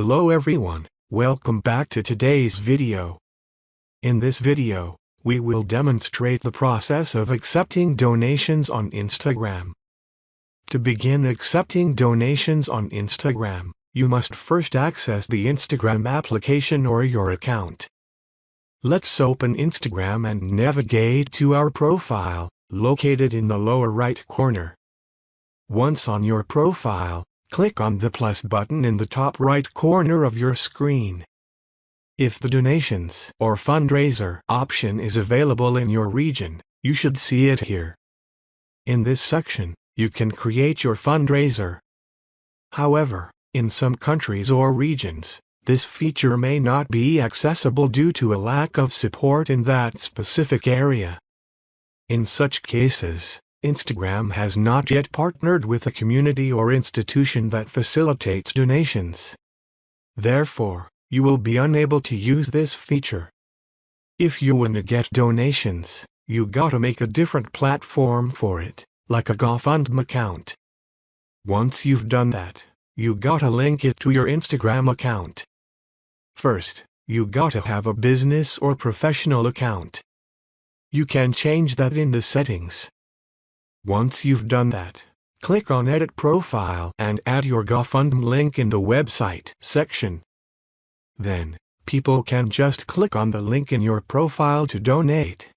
Hello everyone, welcome back to today's video. In this video, we will demonstrate the process of accepting donations on Instagram. To begin accepting donations on Instagram, you must first access the Instagram application or your account. Let's open Instagram and navigate to our profile, located in the lower right corner. Once on your profile, click on the plus button in the top right corner of your screen. If the donations or fundraiser option is available in your region, you should see it here. In this section, you can create your fundraiser. However, in some countries or regions, this feature may not be accessible due to a lack of support in that specific area. In such cases, Instagram has not yet partnered with a community or institution that facilitates donations. Therefore, you will be unable to use this feature. If you want to get donations, you gotta make a different platform for it, like a GoFundMe account. Once you've done that, you gotta link it to your Instagram account. First, you gotta have a business or professional account. You can change that in the settings. Once you've done that, click on Edit Profile and add your GoFundMe link in the website section. Then, people can just click on the link in your profile to donate.